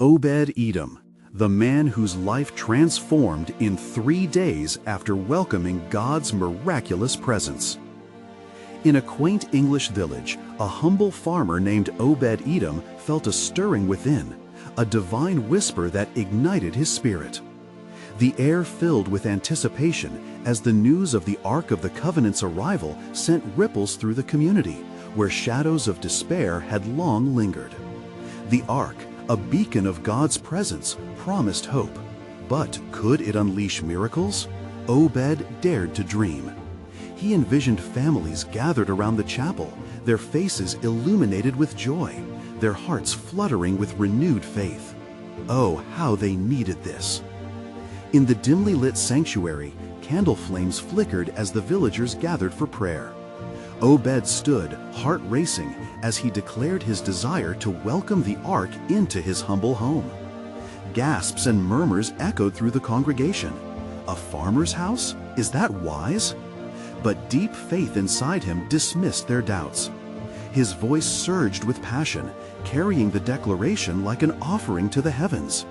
Obed-Edom, the man whose life transformed in 3 days after welcoming God's miraculous presence. In a quaint English village, a humble farmer named Obed-Edom felt a stirring within, a divine whisper that ignited his spirit. The air filled with anticipation as the news of the Ark of the Covenant's arrival sent ripples through the community, where shadows of despair had long lingered. The Ark, a beacon of God's presence, promised hope. But could it unleash miracles? Obed dared to dream. He envisioned families gathered around the chapel, their faces illuminated with joy, their hearts fluttering with renewed faith. Oh, how they needed this! In the dimly lit sanctuary, candle flames flickered as the villagers gathered for prayer. Obed stood, heart racing, as he declared his desire to welcome the Ark into his humble home. Gasps and murmurs echoed through the congregation. A farmer's house? Is that wise? But deep faith inside him dismissed their doubts. His voice surged with passion, carrying the declaration like an offering to the heavens.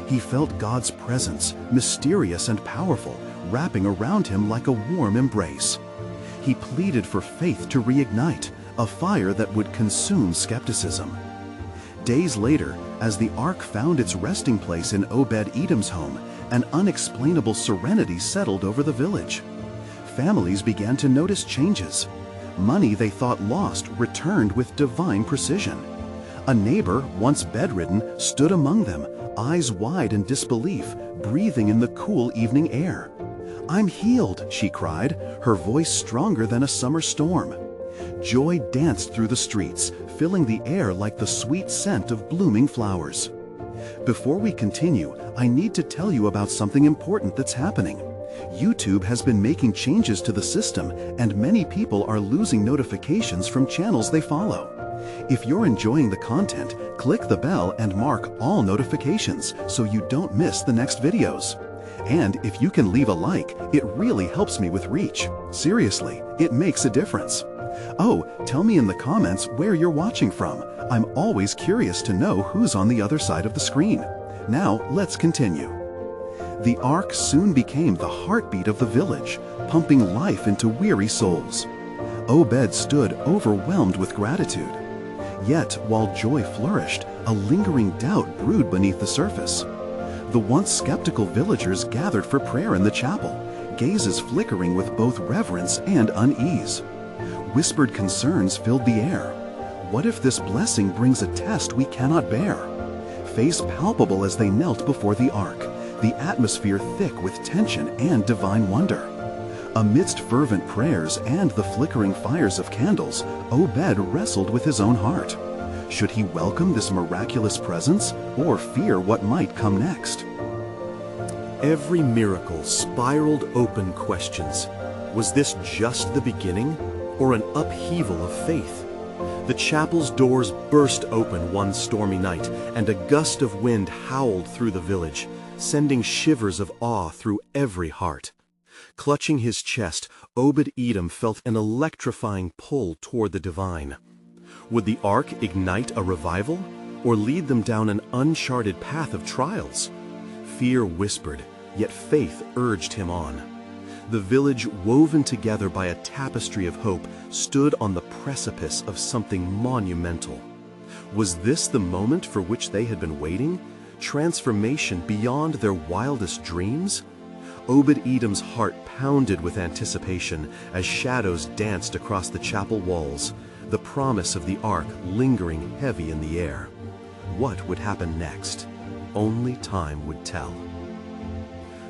He felt God's presence, mysterious and powerful, wrapping around him like a warm embrace. He pleaded for faith to reignite, a fire that would consume skepticism. Days later, as the Ark found its resting place in Obed-Edom's home, an unexplainable serenity settled over the village. Families began to notice changes. Money they thought lost returned with divine precision. A neighbor, once bedridden, stood among them, eyes wide in disbelief, breathing in the cool evening air. "I'm healed," she cried, her voice stronger than a summer storm. Joy danced through the streets, filling the air like the sweet scent of blooming flowers. Before we continue, I need to tell you about something important that's happening. YouTube has been making changes to the system, and many people are losing notifications from channels they follow. If you're enjoying the content, click the bell and mark all notifications so you don't miss the next videos. And if you can leave a like, it really helps me with reach. Seriously, it makes a difference. Oh, tell me in the comments where you're watching from. I'm always curious to know who's on the other side of the screen. Now, let's continue. The Ark soon became the heartbeat of the village, pumping life into weary souls. Obed stood overwhelmed with gratitude. Yet, while joy flourished, a lingering doubt brewed beneath the surface. The once skeptical villagers gathered for prayer in the chapel, gazes flickering with both reverence and unease. Whispered concerns filled the air. What if this blessing brings a test we cannot bear? Face palpable as they knelt before the Ark, the atmosphere thick with tension and divine wonder. Amidst fervent prayers and the flickering fires of candles, Obed wrestled with his own heart. Should he welcome this miraculous presence or fear what might come next? Every miracle spiraled open questions. Was this just the beginning or an upheaval of faith? The chapel's doors burst open one stormy night, and a gust of wind howled through the village, sending shivers of awe through every heart. Clutching his chest, Obed-Edom felt an electrifying pull toward the divine. Would the Ark ignite a revival, or lead them down an uncharted path of trials? Fear whispered, yet faith urged him on. The village, woven together by a tapestry of hope, stood on the precipice of something monumental. Was this the moment for which they had been waiting? Transformation beyond their wildest dreams? Obed-Edom's heart pounded with anticipation as shadows danced across the chapel walls, the promise of the Ark lingering heavy in the air. What would happen next? Only time would tell.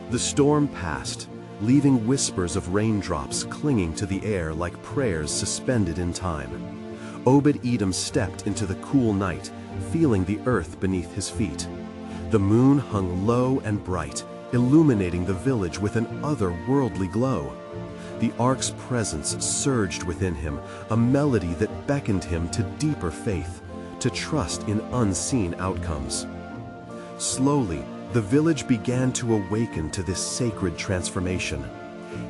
The storm passed, leaving whispers of raindrops clinging to the air like prayers suspended in time. Obed-Edom stepped into the cool night, feeling the earth beneath his feet. The moon hung low and bright, illuminating the village with an otherworldly glow. The Ark's presence surged within him, a melody that beckoned him to deeper faith, to trust in unseen outcomes. Slowly, the village began to awaken to this sacred transformation.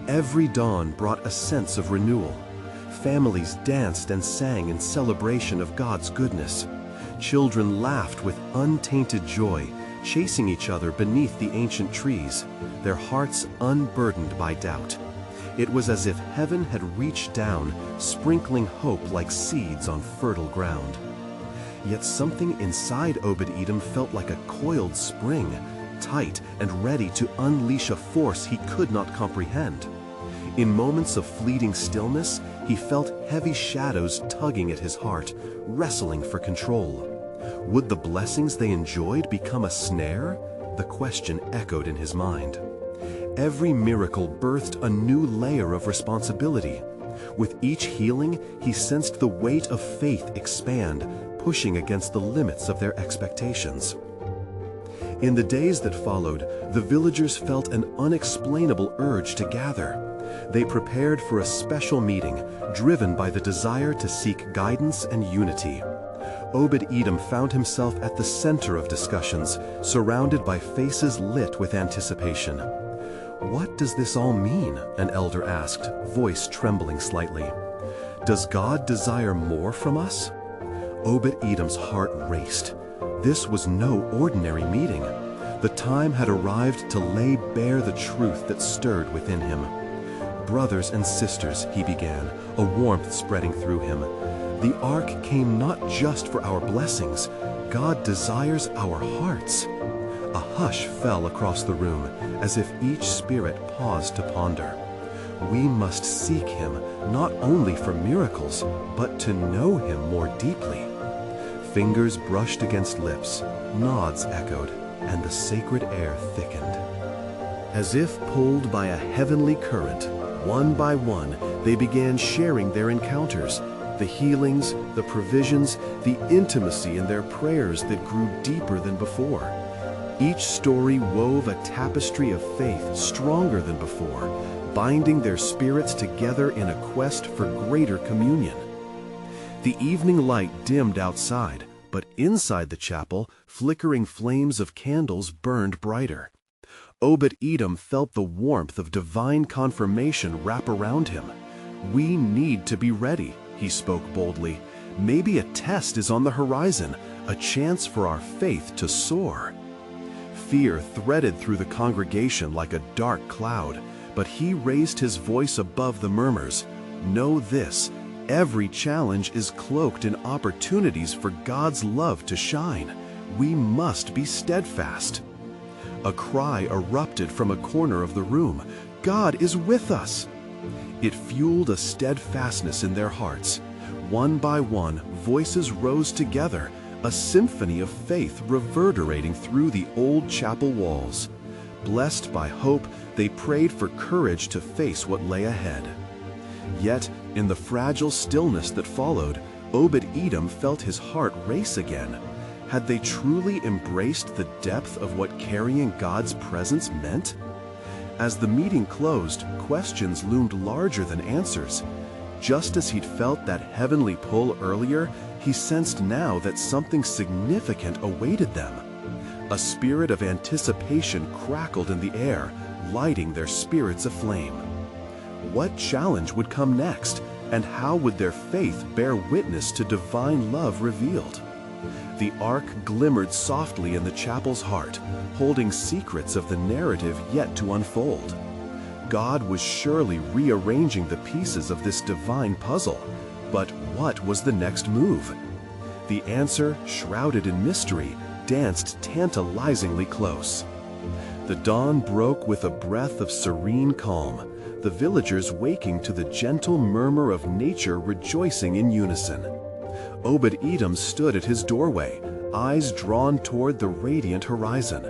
Every dawn brought a sense of renewal. Families danced and sang in celebration of God's goodness. Children laughed with untainted joy, chasing each other beneath the ancient trees, their hearts unburdened by doubt. It was as if heaven had reached down, sprinkling hope like seeds on fertile ground. Yet something inside Obed-Edom felt like a coiled spring, tight and ready to unleash a force he could not comprehend. In moments of fleeting stillness, he felt heavy shadows tugging at his heart, wrestling for control. Would the blessings they enjoyed become a snare? The question echoed in his mind. Every miracle birthed a new layer of responsibility. With each healing, he sensed the weight of faith expand, pushing against the limits of their expectations. In the days that followed, the villagers felt an unexplainable urge to gather. They prepared for a special meeting, driven by the desire to seek guidance and unity. Obed-Edom found himself at the center of discussions, surrounded by faces lit with anticipation. "What does this all mean?" an elder asked, voice trembling slightly. "Does God desire more from us?" Obed-Edom's heart raced. This was no ordinary meeting. The time had arrived to lay bare the truth that stirred within him. "Brothers and sisters," he began, a warmth spreading through him, "the ark came not just for our blessings. God desires our hearts." A hush fell across the room, as if each spirit paused to ponder. We must seek him, not only for miracles, but to know him more deeply. Fingers brushed against lips, nods echoed, and the sacred air thickened. As if pulled by a heavenly current, one by one, they began sharing their encounters, the healings, the provisions, the intimacy in their prayers that grew deeper than before. Each story wove a tapestry of faith stronger than before, binding their spirits together in a quest for greater communion. The evening light dimmed outside, but inside the chapel, flickering flames of candles burned brighter. Obed-Edom felt the warmth of divine confirmation wrap around him. "We need to be ready," he spoke boldly. "Maybe a test is on the horizon, a chance for our faith to soar." Fear threaded through the congregation like a dark cloud, but he raised his voice above the murmurs. "Know this, every challenge is cloaked in opportunities for God's love to shine. We must be steadfast." A cry erupted from a corner of the room. "God is with us!" It fueled a steadfastness in their hearts. One by one, voices rose together, a symphony of faith reverberating through the old chapel walls. Blessed by hope, they prayed for courage to face what lay ahead. Yet, in the fragile stillness that followed, Obed-Edom felt his heart race again. Had they truly embraced the depth of what carrying God's presence meant? As the meeting closed, questions loomed larger than answers. Just as he'd felt that heavenly pull earlier, he sensed now that something significant awaited them. A spirit of anticipation crackled in the air, lighting their spirits aflame. What challenge would come next, and how would their faith bear witness to divine love revealed? The ark glimmered softly in the chapel's heart, holding secrets of the narrative yet to unfold. God was surely rearranging the pieces of this divine puzzle, but what was the next move? The answer, shrouded in mystery, danced tantalizingly close. The dawn broke with a breath of serene calm, the villagers waking to the gentle murmur of nature rejoicing in unison. Obed-Edom stood at his doorway, eyes drawn toward the radiant horizon.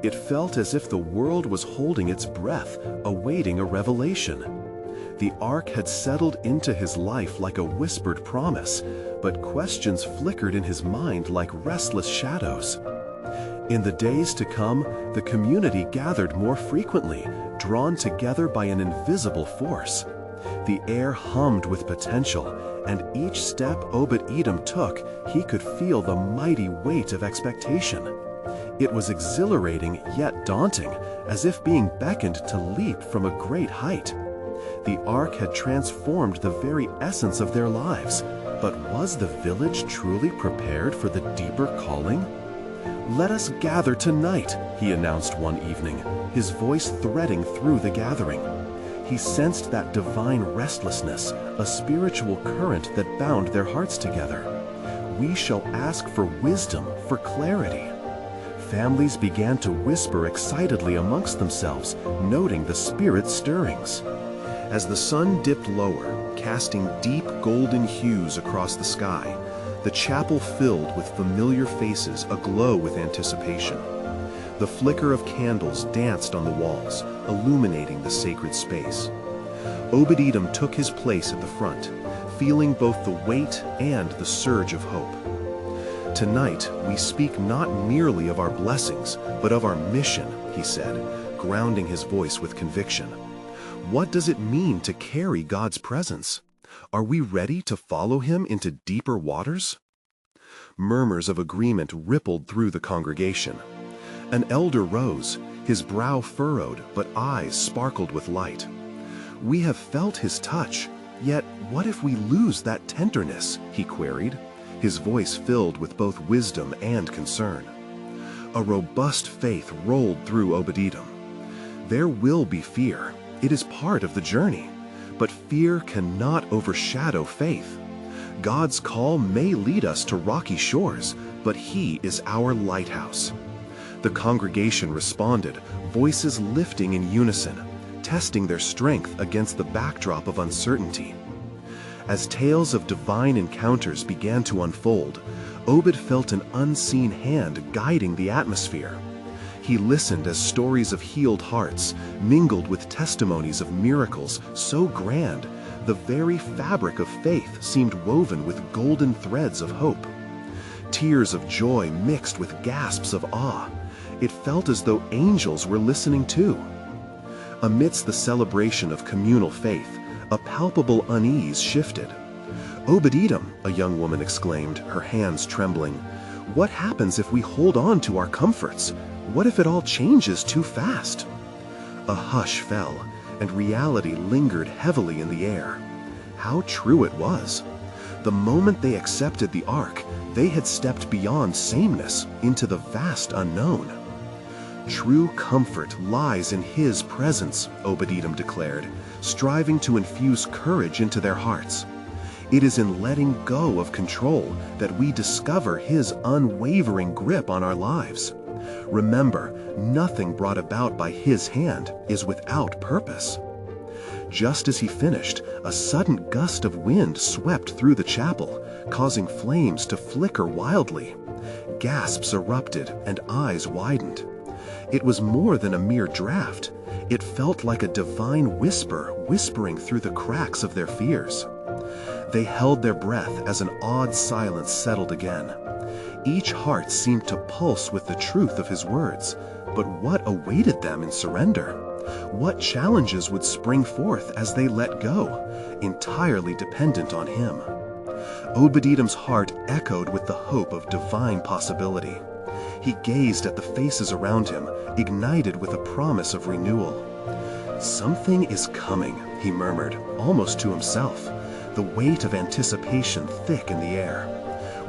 It felt as if the world was holding its breath, awaiting a revelation. The ark had settled into his life like a whispered promise, but questions flickered in his mind like restless shadows. In the days to come, the community gathered more frequently, drawn together by an invisible force. The air hummed with potential, and each step Obed-Edom took, he could feel the mighty weight of expectation. It was exhilarating yet daunting, as if being beckoned to leap from a great height. The ark had transformed the very essence of their lives, But was the village truly prepared for the deeper calling? "Let us gather tonight," he announced one evening, his voice threading through the gathering. He sensed that divine restlessness, a spiritual current that bound their hearts together. "We shall ask for wisdom, for clarity." Families began to whisper excitedly amongst themselves, noting the Spirit's stirrings. As the sun dipped lower, casting deep golden hues across the sky, the chapel filled with familiar faces aglow with anticipation. The flicker of candles danced on the walls, illuminating the sacred space. Obed-Edom took his place at the front, feeling both the weight and the surge of hope. "Tonight, we speak not merely of our blessings, but of our mission," he said, grounding his voice with conviction. "What does it mean to carry God's presence? Are we ready to follow him into deeper waters?" Murmurs of agreement rippled through the congregation. An elder rose, his brow furrowed, but eyes sparkled with light. "We have felt his touch, yet what if we lose that tenderness?" he queried, his voice filled with both wisdom and concern. A robust faith rolled through Obed-Edom. There will be fear. It is part of the journey. But fear cannot overshadow faith. God's call may lead us to rocky shores, but he is our lighthouse. The congregation responded, voices lifting in unison, testing their strength against the backdrop of uncertainty. As tales of divine encounters began to unfold, Obed felt an unseen hand guiding the atmosphere. He listened as stories of healed hearts mingled with testimonies of miracles so grand, the very fabric of faith seemed woven with golden threads of hope. Tears of joy mixed with gasps of awe. It felt as though angels were listening too. Amidst the celebration of communal faith, a palpable unease shifted. "Obed-Edom," a young woman exclaimed, her hands trembling. "What happens if we hold on to our comforts? What if it all changes too fast?" A hush fell, and reality lingered heavily in the air. How true it was! The moment they accepted the ark, they had stepped beyond sameness into the vast unknown. "True comfort lies in his presence," Obed-Edom declared, striving to infuse courage into their hearts. "It is in letting go of control that we discover his unwavering grip on our lives. Remember, nothing brought about by his hand is without purpose." Just as he finished, a sudden gust of wind swept through the chapel, causing flames to flicker wildly. Gasps erupted and eyes widened. It was more than a mere draft. It felt like a divine whisper whispering through the cracks of their fears. They held their breath as an awed silence settled again. Each heart seemed to pulse with the truth of his words, but what awaited them in surrender? What challenges would spring forth as they let go, entirely dependent on him? Obed-Edom's heart echoed with the hope of divine possibility. He gazed at the faces around him, ignited with a promise of renewal. "Something is coming," he murmured, almost to himself, the weight of anticipation thick in the air.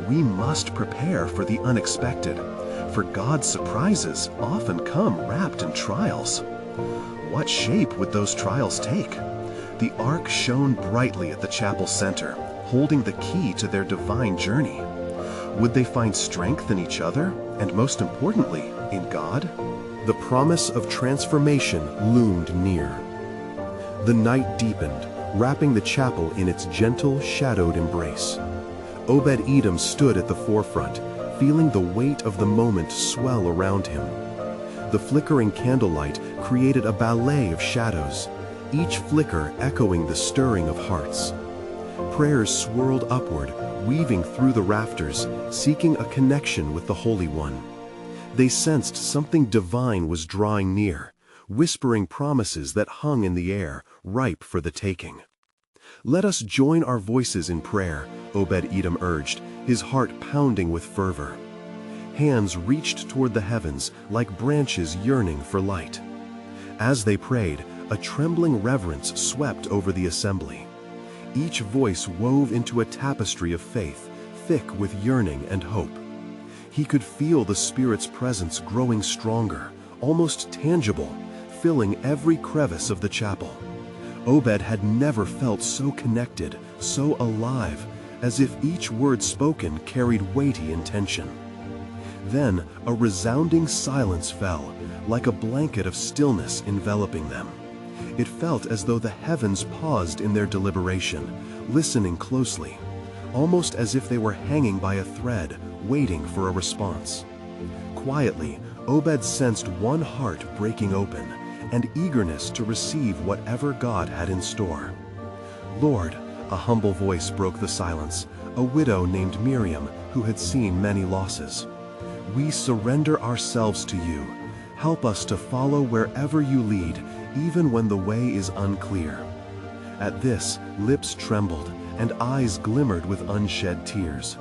"We must prepare for the unexpected, for God's surprises often come wrapped in trials." What shape would those trials take? The ark shone brightly at the chapel center, holding the key to their divine journey. Would they find strength in each other, and most importantly, in God? The promise of transformation loomed near. The night deepened, wrapping the chapel in its gentle, shadowed embrace. Obed-Edom stood at the forefront, feeling the weight of the moment swell around him. The flickering candlelight created a ballet of shadows, each flicker echoing the stirring of hearts. Prayers swirled upward, weaving through the rafters, seeking a connection with the Holy One. They sensed something divine was drawing near, whispering promises that hung in the air, ripe for the taking. "Let us join our voices in prayer," Obed-Edom urged, his heart pounding with fervor. Hands reached toward the heavens like branches yearning for light. As they prayed, a trembling reverence swept over the assembly. each voice wove into a tapestry of faith, thick with yearning and hope. He could feel the Spirit's presence growing stronger, almost tangible, filling every crevice of the chapel. Obed had never felt so connected, so alive, as if each word spoken carried weighty intention. Then a resounding silence fell, like a blanket of stillness enveloping them. It felt as though the heavens paused in their deliberation, listening closely, almost as if they were hanging by a thread, waiting for a response. Quietly, Obed sensed one heart breaking open, and eagerness to receive whatever God had in store. "Lord," a humble voice broke the silence, a widow named Miriam who had seen many losses. "We surrender ourselves to you. Help us to follow wherever you lead, even when the way is unclear." At this, lips trembled and eyes glimmered with unshed tears.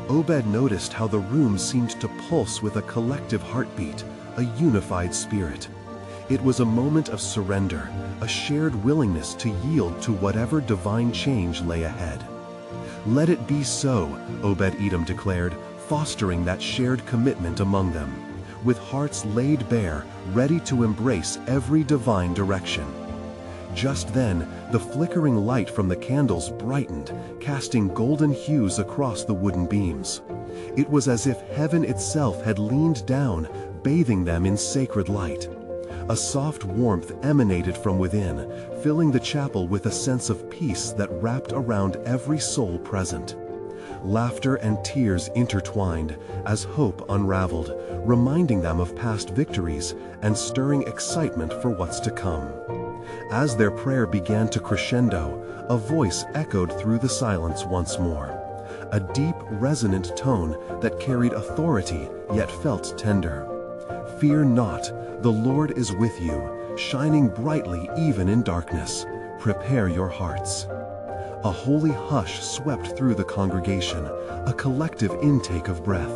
Obed noticed how the room seemed to pulse with a collective heartbeat, a unified spirit. It was a moment of surrender, a shared willingness to yield to whatever divine change lay ahead. "Let it be so," Obed-Edom declared, fostering that shared commitment among them, with hearts laid bare, ready to embrace every divine direction. Just then, the flickering light from the candles brightened, casting golden hues across the wooden beams. It was as if heaven itself had leaned down, bathing them in sacred light. A soft warmth emanated from within, filling the chapel with a sense of peace that wrapped around every soul present. Laughter and tears intertwined as hope unraveled, reminding them of past victories and stirring excitement for what's to come. As their prayer began to crescendo, a voice echoed through the silence once more, a deep, resonant tone that carried authority yet felt tender. "Fear not, the Lord is with you, shining brightly even in darkness. Prepare your hearts." A holy hush swept through the congregation, a collective intake of breath.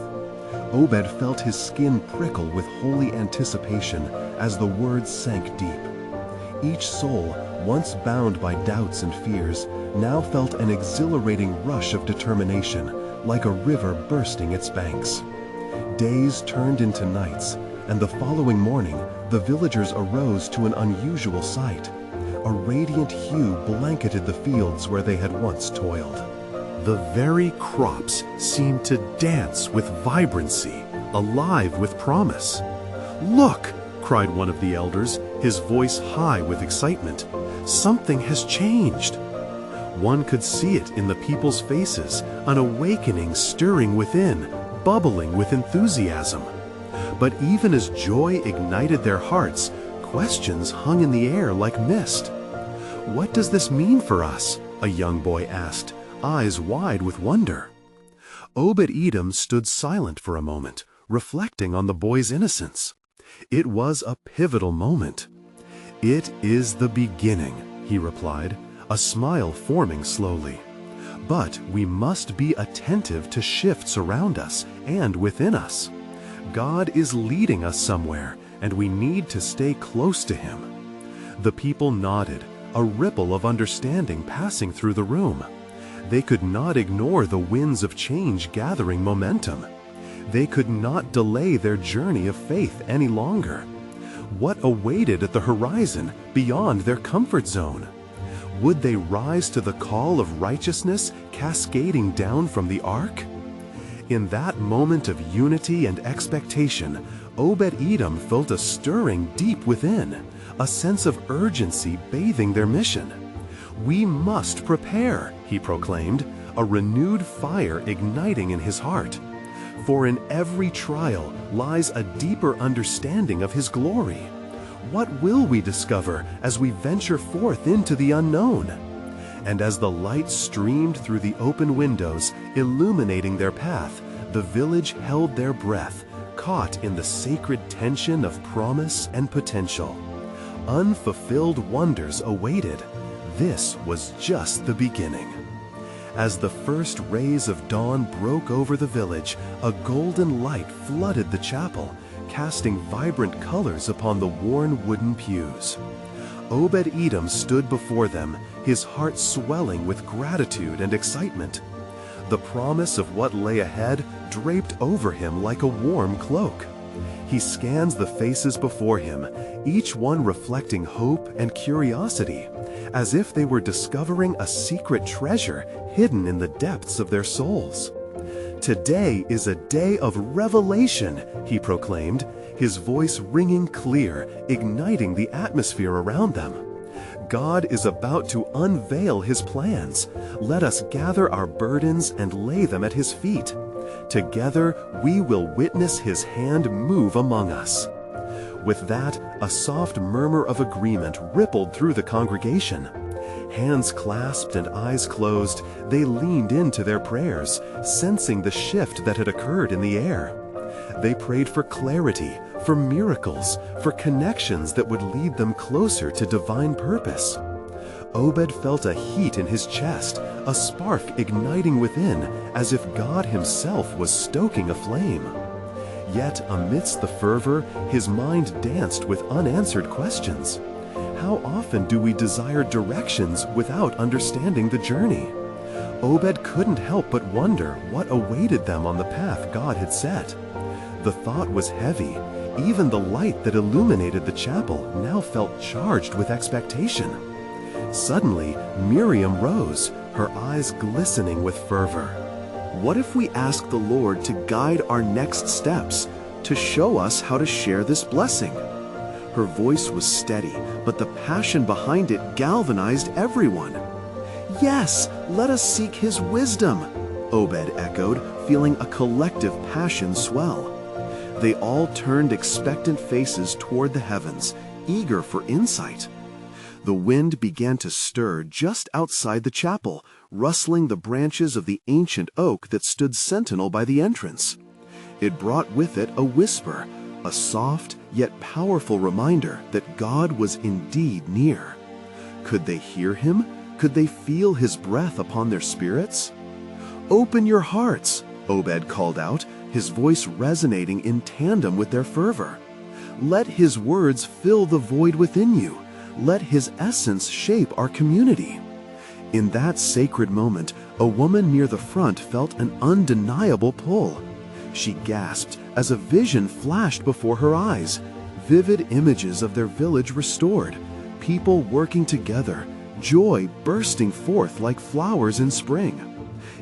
Obed felt his skin prickle with holy anticipation as the words sank deep. Each soul, once bound by doubts and fears, now felt an exhilarating rush of determination, like a river bursting its banks. Days turned into nights, and the following morning, the villagers arose to an unusual sight. A radiant hue blanketed the fields where they had once toiled. The very crops seemed to dance with vibrancy, alive with promise. "Look!" cried one of the elders, his voice high with excitement. "Something has changed." One could see it in the people's faces, an awakening stirring within, bubbling with enthusiasm. But even as joy ignited their hearts, questions hung in the air like mist. "What does this mean for us?" a young boy asked, eyes wide with wonder. Obed-Edom stood silent for a moment, reflecting on the boy's innocence. It was a pivotal moment. "It is the beginning," he replied, a smile forming slowly. "But we must be attentive to shifts around us and within us. God is leading us somewhere, and we need to stay close to Him." The people nodded, a ripple of understanding passing through the room. They could not ignore the winds of change gathering momentum. They could not delay their journey of faith any longer. What awaited at the horizon beyond their comfort zone? Would they rise to the call of righteousness cascading down from the ark? In that moment of unity and expectation, Obed-Edom felt a stirring deep within, a sense of urgency bathing their mission. "We must prepare," he proclaimed, a renewed fire igniting in his heart. "For in every trial lies a deeper understanding of His glory. What will we discover as we venture forth into the unknown?" And as the light streamed through the open windows, illuminating their path, the village held their breath, caught in the sacred tension of promise and potential. Unfulfilled wonders awaited. This was just the beginning. As the first rays of dawn broke over the village, a golden light flooded the chapel, casting vibrant colors upon the worn wooden pews. Obed-Edom stood before them, his heart swelling with gratitude and excitement. The promise of what lay ahead draped over him like a warm cloak. He scans the faces before him, each one reflecting hope and curiosity, as if they were discovering a secret treasure hidden in the depths of their souls. "Today is a day of revelation," he proclaimed, his voice ringing clear, igniting the atmosphere around them. "God is about to unveil his plans. Let us gather our burdens and lay them at his feet. Together we will witness his hand move among us." With that, a soft murmur of agreement rippled through the congregation. Hands clasped and eyes closed, they leaned into their prayers, sensing the shift that had occurred in the air. They prayed for clarity, for miracles, for connections that would lead them closer to divine purpose. Obed felt a heat in his chest, a spark igniting within, as if God himself was stoking a flame. Yet, amidst the fervor, his mind danced with unanswered questions. How often do we desire directions without understanding the journey? Obed couldn't help but wonder what awaited them on the path God had set. The thought was heavy. Even the light that illuminated the chapel now felt charged with expectation. Suddenly, Miriam rose, her eyes glistening with fervor. "What if we ask the Lord to guide our next steps, to show us how to share this blessing?" Her voice was steady, but the passion behind it galvanized everyone. "Yes, let us seek his wisdom," Obed echoed, feeling a collective passion swell. They all turned expectant faces toward the heavens, eager for insight. The wind began to stir just outside the chapel, rustling the branches of the ancient oak that stood sentinel by the entrance. It brought with it a whisper, a soft yet powerful reminder that God was indeed near. Could they hear him? Could they feel his breath upon their spirits? "Open your hearts," Obed called out, his voice resonating in tandem with their fervor. "Let his words fill the void within you. Let his essence shape our community." In that sacred moment, a woman near the front felt an undeniable pull. She gasped as a vision flashed before her eyes, vivid images of their village restored, people working together, joy bursting forth like flowers in spring.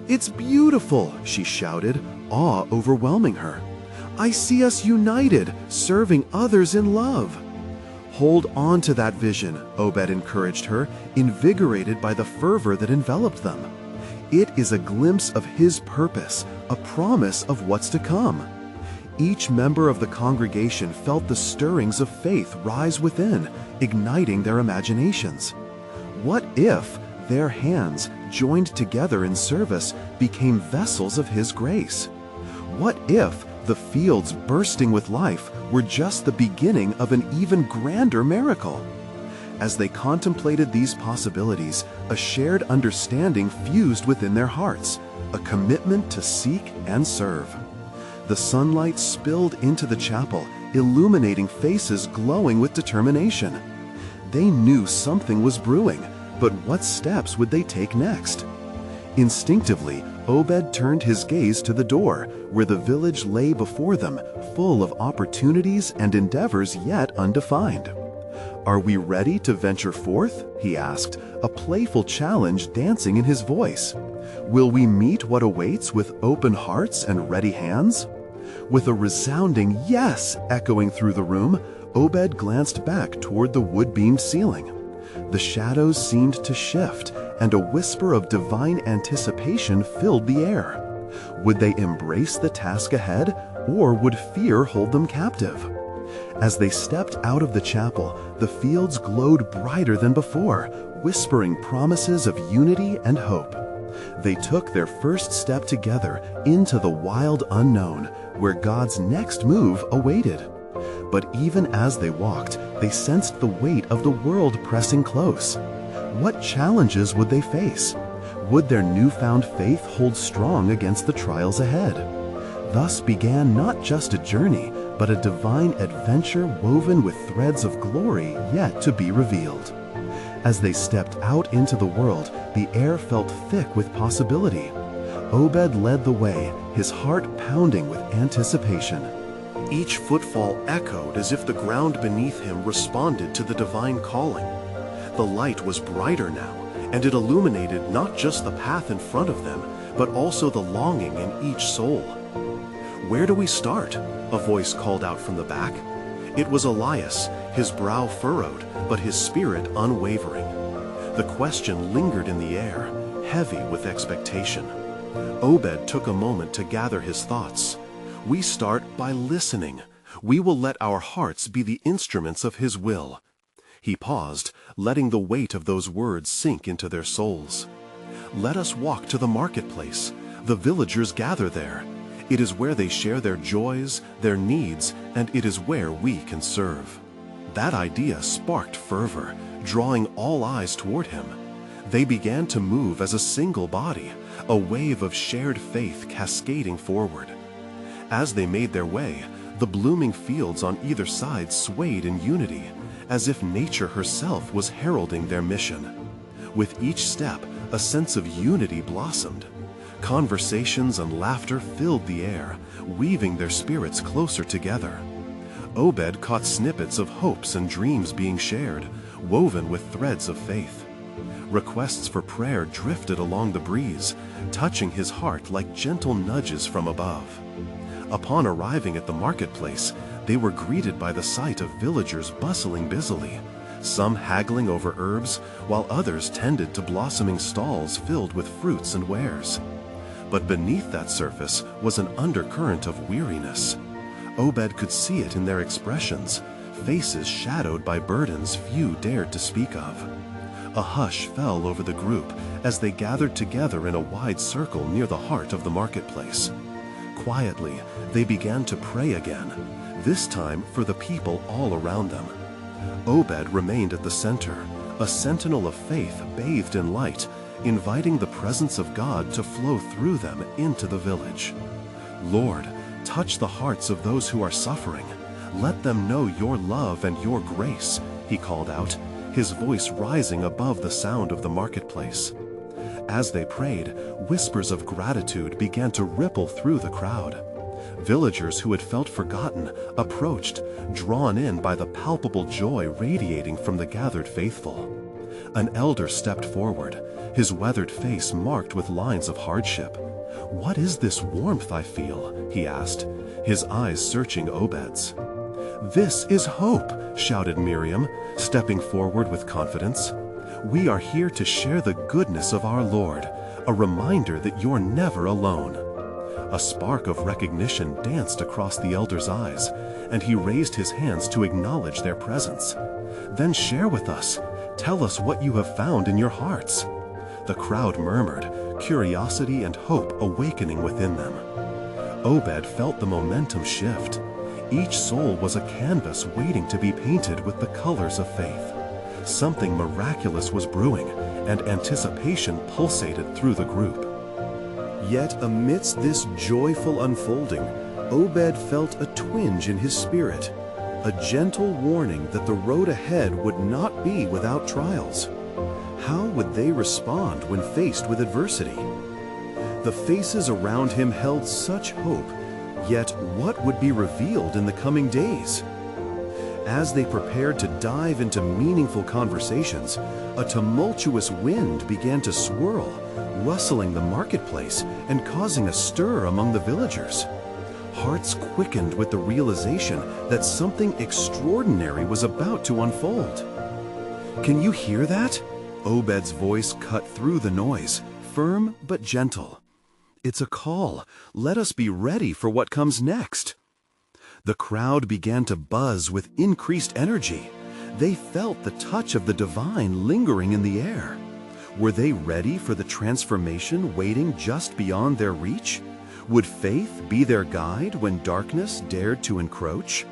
"It's beautiful," she shouted, awe overwhelming her. "I see us united, serving others in love." "Hold on to that vision," Obed encouraged her, invigorated by the fervor that enveloped them. "It is a glimpse of his purpose, a promise of what's to come." Each member of the congregation felt the stirrings of faith rise within, igniting their imaginations. What if their hands, joined together in service, became vessels of his grace? What if the fields bursting with life were just the beginning of an even grander miracle? As they contemplated these possibilities, a shared understanding fused within their hearts, a commitment to seek and serve. The sunlight spilled into the chapel, illuminating faces glowing with determination. They knew something was brewing, but what steps would they take next? Instinctively, Obed turned his gaze to the door, where the village lay before them, full of opportunities and endeavors yet undefined. "Are we ready to venture forth?" he asked, a playful challenge dancing in his voice. "Will we meet what awaits with open hearts and ready hands?" With a resounding yes echoing through the room, Obed glanced back toward the wood-beamed ceiling. The shadows seemed to shift, and a whisper of divine anticipation filled the air. Would they embrace the task ahead, or would fear hold them captive? As they stepped out of the chapel, the fields glowed brighter than before, whispering promises of unity and hope. They took their first step together into the wild unknown, where God's next move awaited. But even as they walked, they sensed the weight of the world pressing close. What challenges would they face? Would their newfound faith hold strong against the trials ahead? Thus began not just a journey, but a divine adventure woven with threads of glory yet to be revealed. As they stepped out into the world, the air felt thick with possibility. Obed led the way, his heart pounding with anticipation. Each footfall echoed as if the ground beneath him responded to the divine calling. The light was brighter now, and it illuminated not just the path in front of them, but also the longing in each soul. "Where do we start?" a voice called out from the back. It was Elias, his brow furrowed, but his spirit unwavering. The question lingered in the air, heavy with expectation. Obed took a moment to gather his thoughts. "We start by listening. We will let our hearts be the instruments of His will." He paused, letting the weight of those words sink into their souls. "Let us walk to the marketplace. The villagers gather there. It is where they share their joys, their needs, and it is where we can serve." That idea sparked fervor, drawing all eyes toward him. They began to move as a single body, a wave of shared faith cascading forward. As they made their way, the blooming fields on either side swayed in unity, as if nature herself was heralding their mission. With each step, a sense of unity blossomed. Conversations and laughter filled the air, weaving their spirits closer together. Obed caught snippets of hopes and dreams being shared, woven with threads of faith. Requests for prayer drifted along the breeze, touching his heart like gentle nudges from above. Upon arriving at the marketplace, they were greeted by the sight of villagers bustling busily, some haggling over herbs, while others tended to blossoming stalls filled with fruits and wares. But beneath that surface was an undercurrent of weariness. Obed could see it in their expressions, faces shadowed by burdens few dared to speak of. A hush fell over the group as they gathered together in a wide circle near the heart of the marketplace. Quietly, they began to pray again, this time for the people all around them. Obed remained at the center, a sentinel of faith bathed in light, inviting the presence of God to flow through them into the village. "Lord, touch the hearts of those who are suffering. Let them know your love and your grace," he called out, his voice rising above the sound of the marketplace. As they prayed, whispers of gratitude began to ripple through the crowd. Villagers who had felt forgotten approached, drawn in by the palpable joy radiating from the gathered faithful. An elder stepped forward, his weathered face marked with lines of hardship. "What is this warmth I feel?" he asked, his eyes searching Obed's. "This is hope," shouted Miriam, stepping forward with confidence. "We are here to share the goodness of our Lord, a reminder that you're never alone." A spark of recognition danced across the elder's eyes, and he raised his hands to acknowledge their presence. "Then share with us. Tell us what you have found in your hearts." The crowd murmured, curiosity and hope awakening within them. Obed felt the momentum shift. Each soul was a canvas waiting to be painted with the colors of faith. Something miraculous was brewing, and anticipation pulsated through the group. Yet amidst this joyful unfolding, Obed felt a twinge in his spirit, a gentle warning that the road ahead would not be without trials. How would they respond when faced with adversity? The faces around him held such hope, yet what would be revealed in the coming days? As they prepared to dive into meaningful conversations, a tumultuous wind began to swirl, rustling the marketplace and causing a stir among the villagers. Hearts quickened with the realization that something extraordinary was about to unfold. "Can you hear that?" Obed's voice cut through the noise, firm but gentle. "It's a call. Let us be ready for what comes next." The crowd began to buzz with increased energy. They felt the touch of the divine lingering in the air. Were they ready for the transformation waiting just beyond their reach? Would faith be their guide when darkness dared to encroach?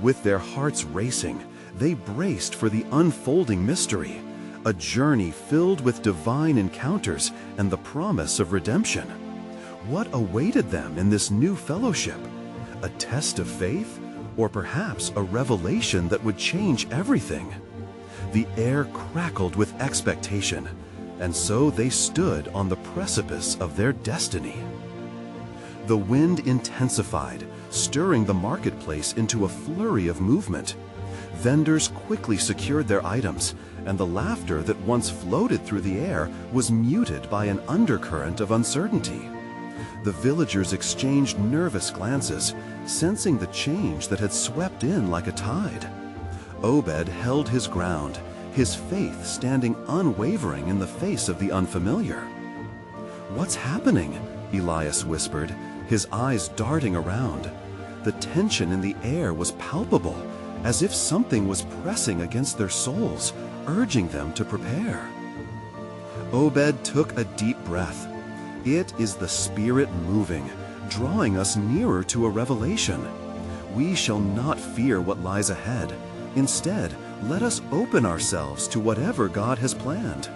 With their hearts racing, they braced for the unfolding mystery, a journey filled with divine encounters and the promise of redemption. What awaited them in this new fellowship? A test of faith, or perhaps a revelation that would change everything? The air crackled with expectation, and so they stood on the precipice of their destiny. The wind intensified, stirring the marketplace into a flurry of movement. Vendors quickly secured their items, and the laughter that once floated through the air was muted by an undercurrent of uncertainty. The villagers exchanged nervous glances, sensing the change that had swept in like a tide. Obed held his ground, his faith standing unwavering in the face of the unfamiliar. "What's happening?" Elias whispered, his eyes darting around. The tension in the air was palpable, as if something was pressing against their souls, urging them to prepare. Obed took a deep breath. It is the Spirit moving, drawing us nearer to a revelation. We shall not fear what lies ahead. Instead, let us open ourselves to whatever God has planned.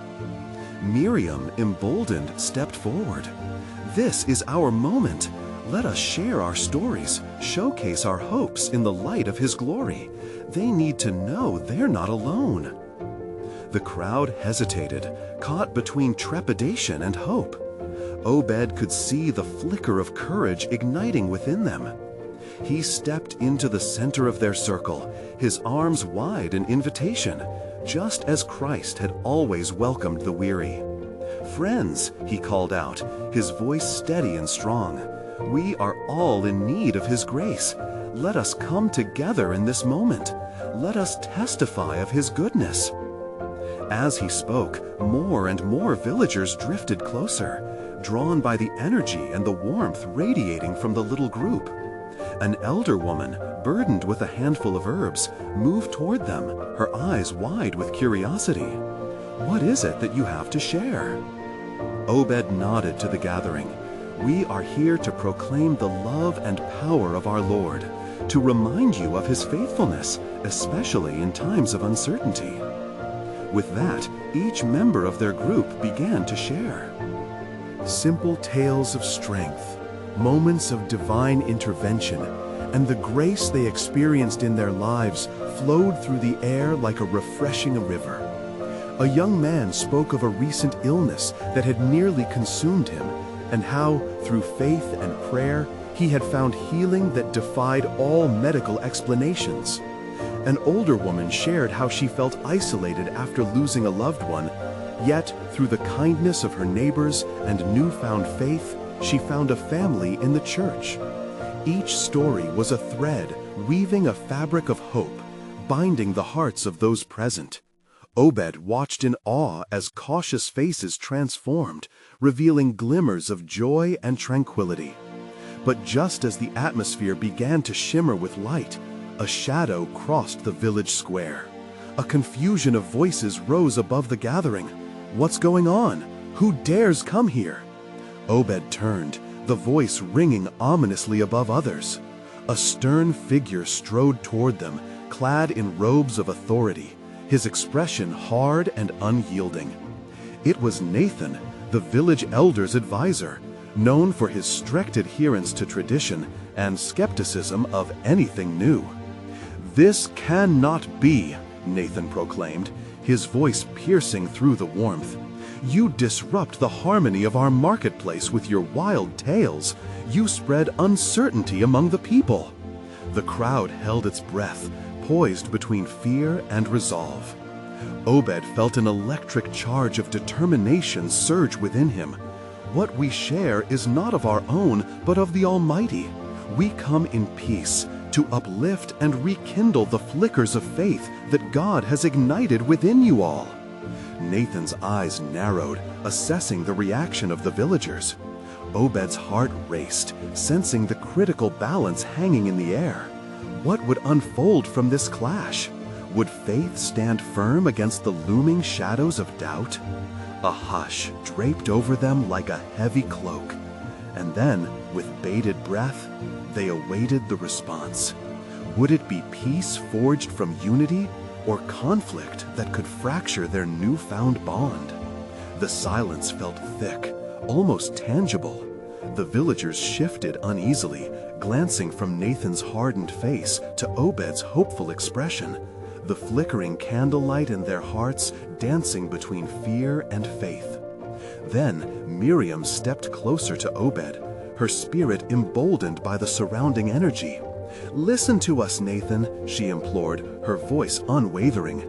Miriam, emboldened, stepped forward. "This is our moment. Let us share our stories, showcase our hopes in the light of His glory. They need to know they're not alone." The crowd hesitated, caught between trepidation and hope. Obed could see the flicker of courage igniting within them. He stepped into the center of their circle, his arms wide in invitation, just as Christ had always welcomed the weary. "Friends," he called out, his voice steady and strong, "we are all in need of His grace. Let us come together in this moment. Let us testify of His goodness." As he spoke, more and more villagers drifted closer, drawn by the energy and the warmth radiating from the little group. An elder woman, burdened with a handful of herbs, moved toward them, her eyes wide with curiosity. "What is it that you have to share?" Obed nodded to the gathering. "We are here to proclaim the love and power of our Lord, to remind you of His faithfulness, especially in times of uncertainty." With that, each member of their group began to share. Simple tales of strength, moments of divine intervention, and the grace they experienced in their lives flowed through the air like a refreshing river. A young man spoke of a recent illness that had nearly consumed him, and how, through faith and prayer, he had found healing that defied all medical explanations. An older woman shared how she felt isolated after losing a loved one, yet through the kindness of her neighbors and newfound faith, she found a family in the church. Each story was a thread weaving a fabric of hope, binding the hearts of those present. Obed watched in awe as cautious faces transformed, revealing glimmers of joy and tranquility. But just as the atmosphere began to shimmer with light, a shadow crossed the village square. A confusion of voices rose above the gathering. "What's going on? Who dares come here?" Obed turned, the voice ringing ominously above others. A stern figure strode toward them, clad in robes of authority, his expression hard and unyielding. It was Nathan, the village elder's advisor, known for his strict adherence to tradition and skepticism of anything new. "This cannot be," Nathan proclaimed, his voice piercing through the warmth. "You disrupt the harmony of our marketplace with your wild tales. You spread uncertainty among the people." The crowd held its breath, poised between fear and resolve. Obed felt an electric charge of determination surge within him. "What we share is not of our own, but of the Almighty. We come in peace, to uplift and rekindle the flickers of faith that God has ignited within you all." Nathan's eyes narrowed, assessing the reaction of the villagers. Obed's heart raced, sensing the critical balance hanging in the air. What would unfold from this clash? Would faith stand firm against the looming shadows of doubt? A hush draped over them like a heavy cloak. And then, with bated breath, they awaited the response. Would it be peace forged from unity, or conflict that could fracture their newfound bond? The silence felt thick, almost tangible. The villagers shifted uneasily, glancing from Nathan's hardened face to Obed's hopeful expression. the flickering candlelight in their hearts dancing between fear and faith. Then Miriam stepped closer to Obed, her spirit emboldened by the surrounding energy. "Listen to us, Nathan," she implored, her voice unwavering.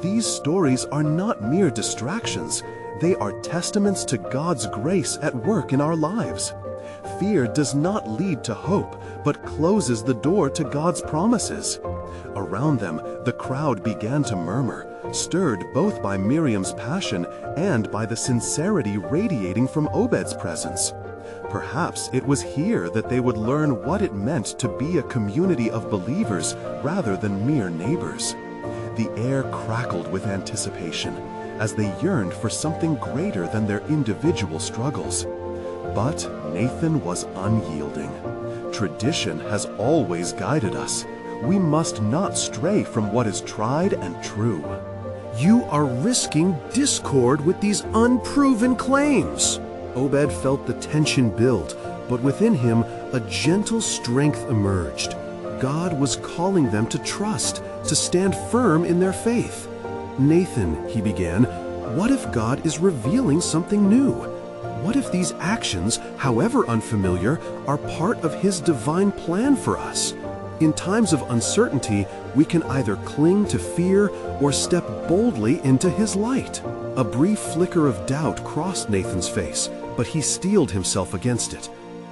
"These stories are not mere distractions. They are testaments to God's grace at work in our lives. Fear does not lead to hope, but closes the door to God's promises." Around them, the crowd began to murmur, stirred both by Miriam's passion and by the sincerity radiating from Obed's presence. Perhaps it was here that they would learn what it meant to be a community of believers rather than mere neighbors. The air crackled with anticipation as they yearned for something greater than their individual struggles. But Nathan was unyielding. Tradition has always guided us. We must not stray from what is tried and true. "You are risking discord with these unproven claims." Obed felt the tension build, but within him a gentle strength emerged. God was calling them to trust, to stand firm in their faith. "Nathan," he began, "what if God is revealing something new? What if these actions, however unfamiliar, are part of His divine plan for us? In times of uncertainty, we can either cling to fear or step boldly into His light." A brief flicker of doubt crossed Nathan's face, but he steeled himself against it.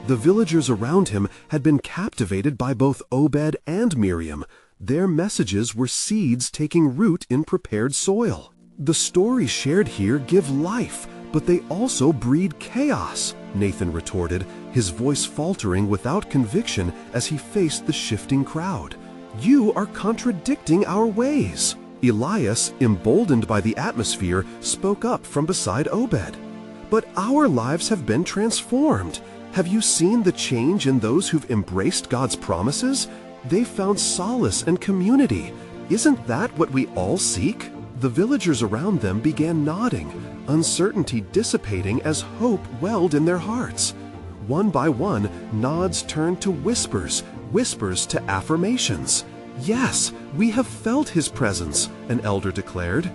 The villagers around him had been captivated by both Obed and Miriam. Their messages were seeds taking root in prepared soil. "The stories shared here give life, but they also breed chaos," Nathan retorted, his voice faltering without conviction as he faced the shifting crowd. "You are contradicting our ways." Elias, emboldened by the atmosphere, spoke up from beside Obed. "But our lives have been transformed. Have you seen the change in those who've embraced God's promises? They've found solace and community. Isn't that what we all seek?" The villagers around them began nodding, uncertainty dissipating as hope welled in their hearts. One by one, nods turned to whispers, whispers to affirmations. "Yes, we have felt His presence," an elder declared.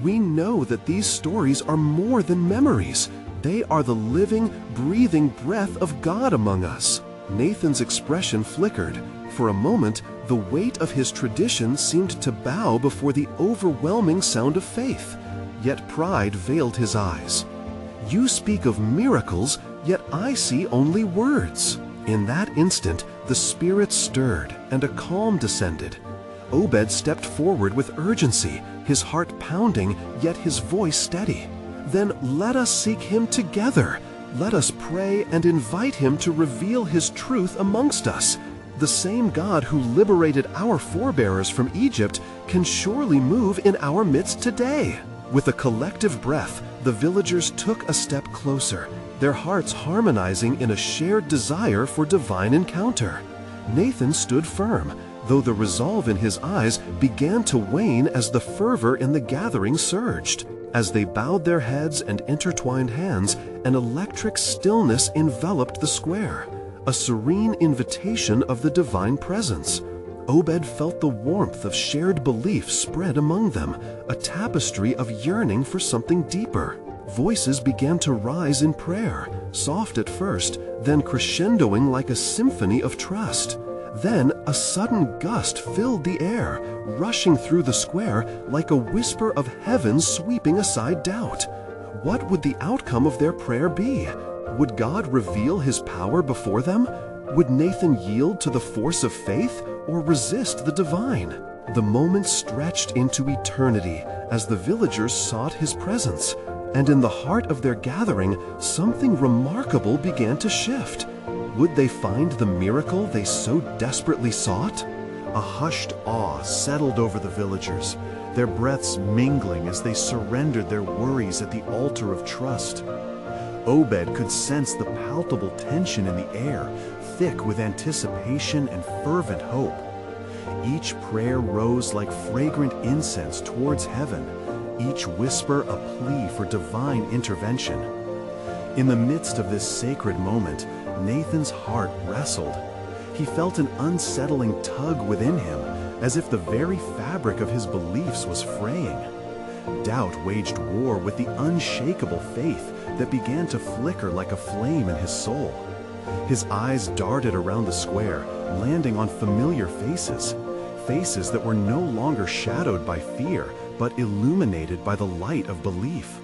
"We know that these stories are more than memories. They are the living, breathing breath of God among us." Nathan's expression flickered. For a moment, the weight of his tradition seemed to bow before the overwhelming sound of faith. Yet pride veiled his eyes. "You speak of miracles, yet I see only words." In that instant, the Spirit stirred and a calm descended. Obed stepped forward with urgency, his heart pounding, yet his voice steady. "Then let us seek Him together. Let us pray and invite Him to reveal His truth amongst us. The same God who liberated our forebears from Egypt can surely move in our midst today." With a collective breath, the villagers took a step closer, their hearts harmonizing in a shared desire for divine encounter. Nathan stood firm, though the resolve in his eyes began to wane as the fervor in the gathering surged. As they bowed their heads and intertwined hands, an electric stillness enveloped the square, a serene invitation of the divine presence. Obed felt the warmth of shared belief spread among them, a tapestry of yearning for something deeper. Voices began to rise in prayer, soft at first, then crescendoing like a symphony of trust. Then a sudden gust filled the air, rushing through the square like a whisper of heaven sweeping aside doubt. What would the outcome of their prayer be? Would God reveal His power before them? Would Nathan yield to the force of faith or resist the divine? The moment stretched into eternity as the villagers sought His presence, and in the heart of their gathering, something remarkable began to shift. Would they find the miracle they so desperately sought? A hushed awe settled over the villagers, their breaths mingling as they surrendered their worries at the altar of trust. Obed could sense the palpable tension in the air, thick with anticipation and fervent hope. Each prayer rose like fragrant incense towards heaven, each whisper a plea for divine intervention. In the midst of this sacred moment, Nathan's heart wrestled. He felt an unsettling tug within him, as if the very fabric of his beliefs was fraying. Doubt waged war with the unshakable faith that began to flicker like a flame in his soul. His eyes darted around the square, landing on familiar faces, faces that were no longer shadowed by fear, but illuminated by the light of belief.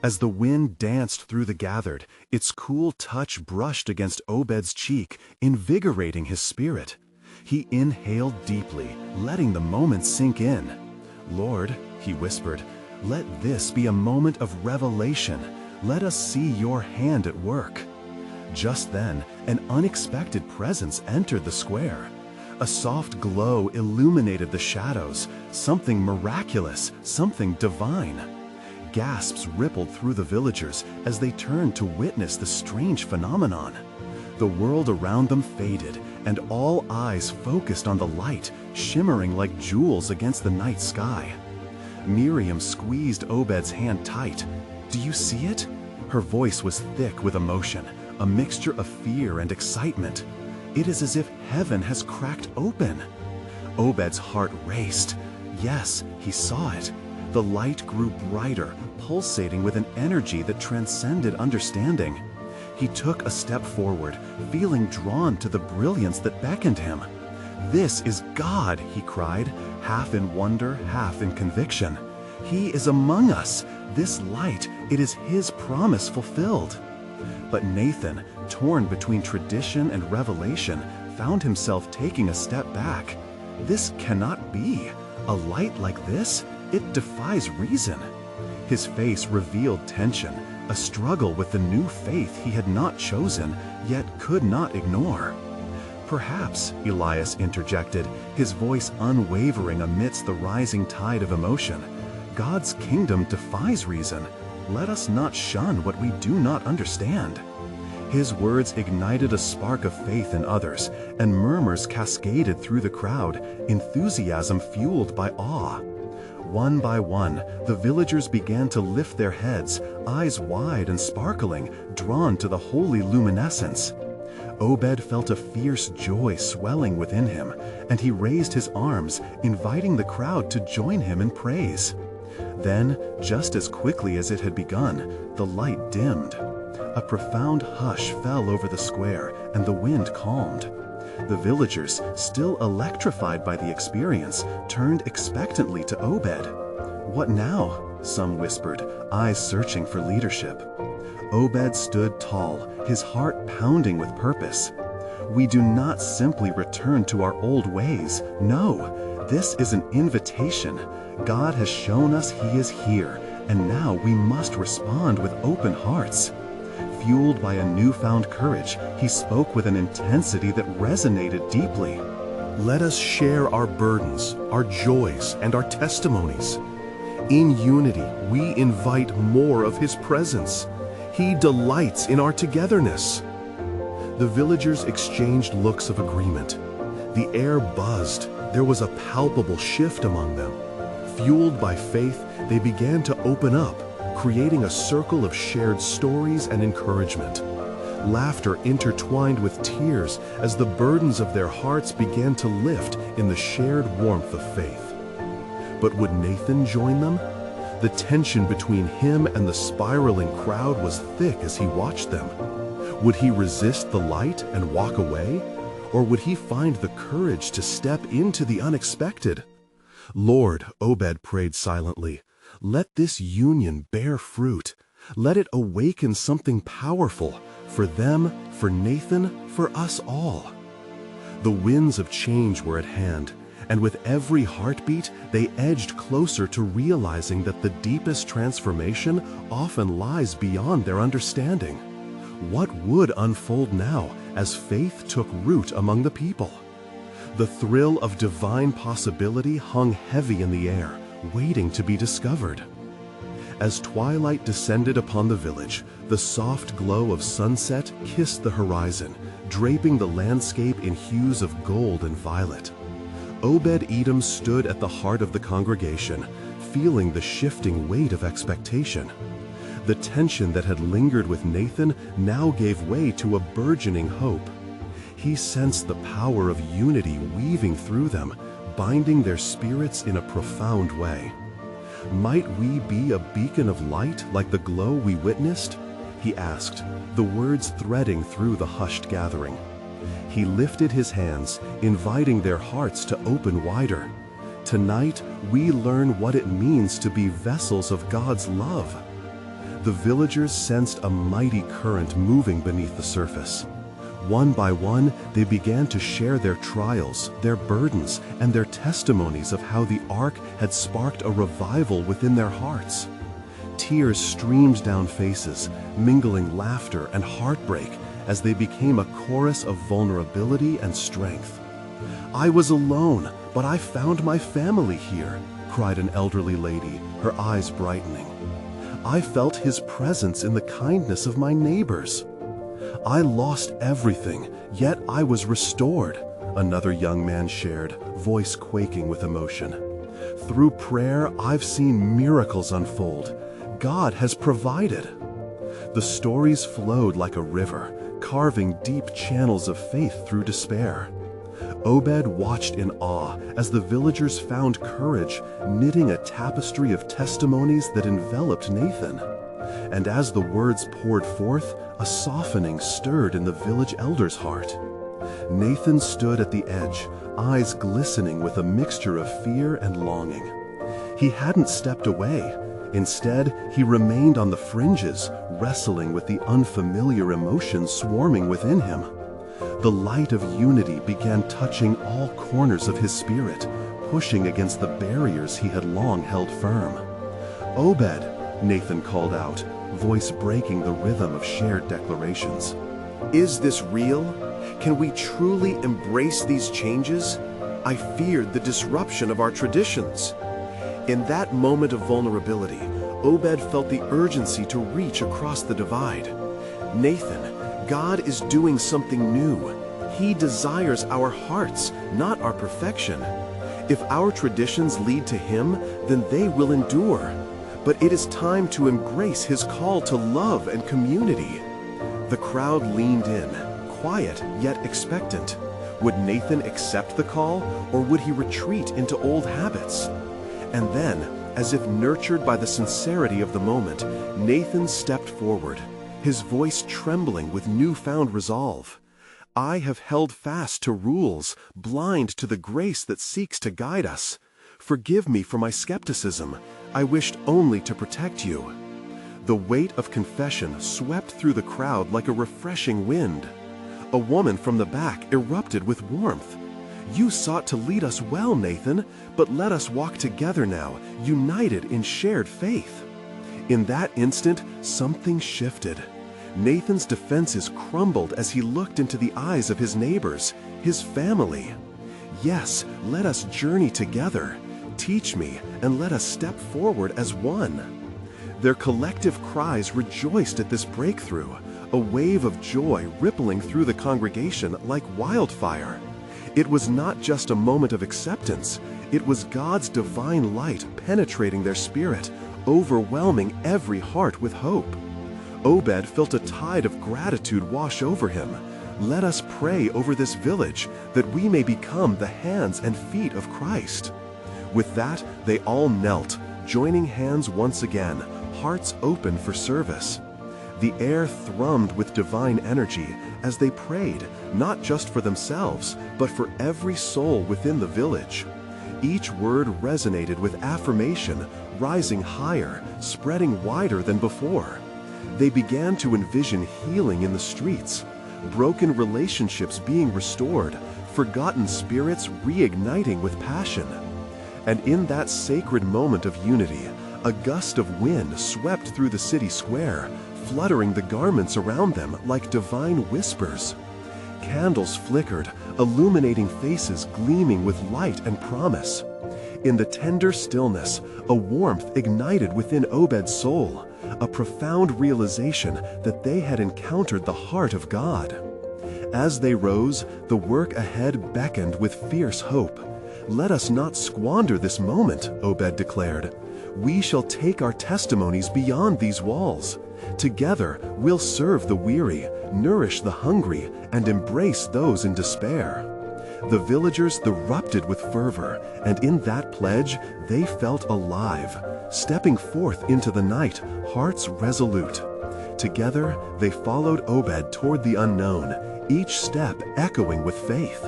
As the wind danced through the gathered, its cool touch brushed against Obed's cheek, invigorating his spirit. He inhaled deeply, letting the moment sink in. "Lord," he whispered, "let this be a moment of revelation. Let us see your hand at work." Just then, an unexpected presence entered the square. A soft glow illuminated the shadows, something miraculous, something divine. Gasps rippled through the villagers as they turned to witness the strange phenomenon. The world around them faded, and all eyes focused on the light, shimmering like jewels against the night sky. Miriam squeezed Obed's hand tight. "Do you see it?" Her voice was thick with emotion, a mixture of fear and excitement. "It is as if heaven has cracked open." Obed's heart raced. Yes, he saw it. The light grew brighter, pulsating with an energy that transcended understanding. He took a step forward, feeling drawn to the brilliance that beckoned him. "This is God," he cried, half in wonder, half in conviction. "He is among us. This light, it is His promise fulfilled." But Nathan, torn between tradition and revelation, found himself taking a step back. "This cannot be. A light like this? It defies reason." His face revealed tension, a struggle with the new faith he had not chosen, yet could not ignore. "Perhaps," Elias interjected, his voice unwavering amidst the rising tide of emotion, "God's kingdom defies reason. Let us not shun what we do not understand." His words ignited a spark of faith in others, and murmurs cascaded through the crowd, enthusiasm fueled by awe. One by one, the villagers began to lift their heads, eyes wide and sparkling, drawn to the holy luminescence. Obed felt a fierce joy swelling within him, and he raised his arms, inviting the crowd to join him in praise. Then, just as quickly as it had begun, the light dimmed. A profound hush fell over the square, and the wind calmed. The villagers, still electrified by the experience, turned expectantly to Obed. "What now?" some whispered, eyes searching for leadership. Obed stood tall, his heart pounding with purpose. "We do not simply return to our old ways. No, this is an invitation. God has shown us He is here, and now we must respond with open hearts." Fueled by a newfound courage, he spoke with an intensity that resonated deeply. "Let us share our burdens, our joys, and our testimonies. In unity, we invite more of His presence. He delights in our togetherness." The villagers exchanged looks of agreement. The air buzzed. There was a palpable shift among them. Fueled by faith, they began to open up, creating a circle of shared stories and encouragement. Laughter intertwined with tears as the burdens of their hearts began to lift in the shared warmth of faith. But would Nathan join them? The tension between him and the spiraling crowd was thick as he watched them. Would he resist the light and walk away? Or would he find the courage to step into the unexpected? "Lord," Obed prayed silently, "let this union bear fruit. Let it awaken something powerful for them, for Nathan, for us all." The winds of change were at hand, and with every heartbeat, they edged closer to realizing that the deepest transformation often lies beyond their understanding. What would unfold now as faith took root among the people? The thrill of divine possibility hung heavy in the air, waiting to be discovered. As twilight descended upon the village, the soft glow of sunset kissed the horizon, draping the landscape in hues of gold and violet. Obed-Edom stood at the heart of the congregation, feeling the shifting weight of expectation. The tension that had lingered with Nathan now gave way to a burgeoning hope. He sensed the power of unity weaving through them, binding their spirits in a profound way. "Might we be a beacon of light like the glow we witnessed?" he asked, the words threading through the hushed gathering. He lifted his hands, inviting their hearts to open wider. "Tonight, we learn what it means to be vessels of God's love." The villagers sensed a mighty current moving beneath the surface. One by one, they began to share their trials, their burdens, and their testimonies of how the ark had sparked a revival within their hearts. Tears streamed down faces, mingling laughter and heartbreak as they became a chorus of vulnerability and strength. "I was alone, but I found my family here," cried an elderly lady, her eyes brightening. "I felt His presence in the kindness of my neighbors. I lost everything, yet I was restored," another young man shared, voice quaking with emotion. "Through prayer, I've seen miracles unfold. God has provided." The stories flowed like a river, carving deep channels of faith through despair. Obed watched in awe as the villagers found courage, knitting a tapestry of testimonies that enveloped Nathan. And as the words poured forth, a softening stirred in the village elder's heart. Nathan stood at the edge, eyes glistening with a mixture of fear and longing. He hadn't stepped away. Instead, he remained on the fringes, wrestling with the unfamiliar emotions swarming within him. The light of unity began touching all corners of his spirit, pushing against the barriers he had long held firm. "Obed," Nathan called out, voice breaking the rhythm of shared declarations. "Is this real? Can we truly embrace these changes? I feared the disruption of our traditions." In that moment of vulnerability, Obed felt the urgency to reach across the divide. "Nathan, God is doing something new. He desires our hearts, not our perfection. If our traditions lead to Him, then they will endure. But it is time to embrace His call to love and community." The crowd leaned in, quiet yet expectant. Would Nathan accept the call, or would he retreat into old habits? And then, as if nurtured by the sincerity of the moment, Nathan stepped forward, his voice trembling with newfound resolve. "I have held fast to rules, blind to the grace that seeks to guide us. Forgive me for my skepticism. I wished only to protect you." The weight of confession swept through the crowd like a refreshing wind. A woman from the back erupted with warmth. "You sought to lead us well, Nathan, but let us walk together now, united in shared faith." In that instant, something shifted. Nathan's defenses crumbled as he looked into the eyes of his neighbors, his family. "Yes, let us journey together. Teach me, and let us step forward as one." Their collective cries rejoiced at this breakthrough, a wave of joy rippling through the congregation like wildfire. It was not just a moment of acceptance, it was God's divine light penetrating their spirit, overwhelming every heart with hope. Obed felt a tide of gratitude wash over him. "Let us pray over this village, that we may become the hands and feet of Christ." With that, they all knelt, joining hands once again, hearts open for service. The air thrummed with divine energy as they prayed, not just for themselves, but for every soul within the village. Each word resonated with affirmation, rising higher, spreading wider than before. They began to envision healing in the streets, broken relationships being restored, forgotten spirits reigniting with passion. And in that sacred moment of unity, a gust of wind swept through the city square, fluttering the garments around them like divine whispers. Candles flickered, illuminating faces gleaming with light and promise. In the tender stillness, a warmth ignited within Obed's soul, a profound realization that they had encountered the heart of God. As they rose, the work ahead beckoned with fierce hope. "Let us not squander this moment," Obed declared. "We shall take our testimonies beyond these walls. Together, we'll serve the weary, nourish the hungry, and embrace those in despair." The villagers erupted with fervor, and in that pledge they felt alive, stepping forth into the night, hearts resolute. Together they followed Obed toward the unknown, each step echoing with faith.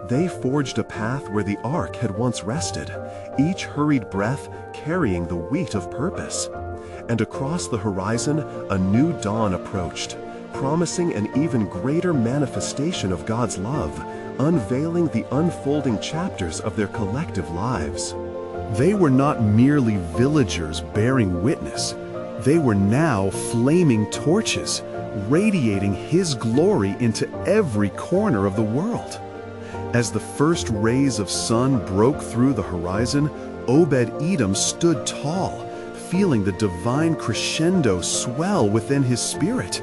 They forged a path where the ark had once rested, each hurried breath carrying the wheat of purpose. And across the horizon, a new dawn approached, promising an even greater manifestation of God's love, unveiling the unfolding chapters of their collective lives. They were not merely villagers bearing witness. They were now flaming torches, radiating His glory into every corner of the world. As the first rays of sun broke through the horizon, Obed-Edom stood tall, feeling the divine crescendo swell within his spirit.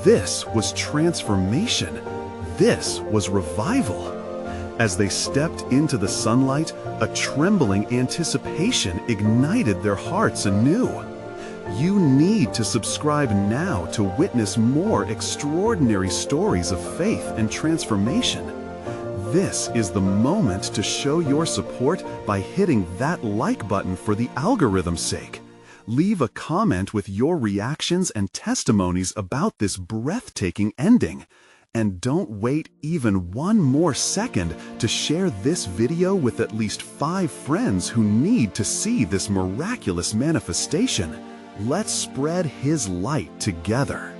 This was transformation. This was revival. As they stepped into the sunlight, a trembling anticipation ignited their hearts anew. You need to subscribe now to witness more extraordinary stories of faith and transformation. This is the moment to show your support by hitting that like button for the algorithm's sake. Leave a comment with your reactions and testimonies about this breathtaking ending. And don't wait even one more second to share this video with at least 5 friends who need to see this miraculous manifestation. Let's spread His light together.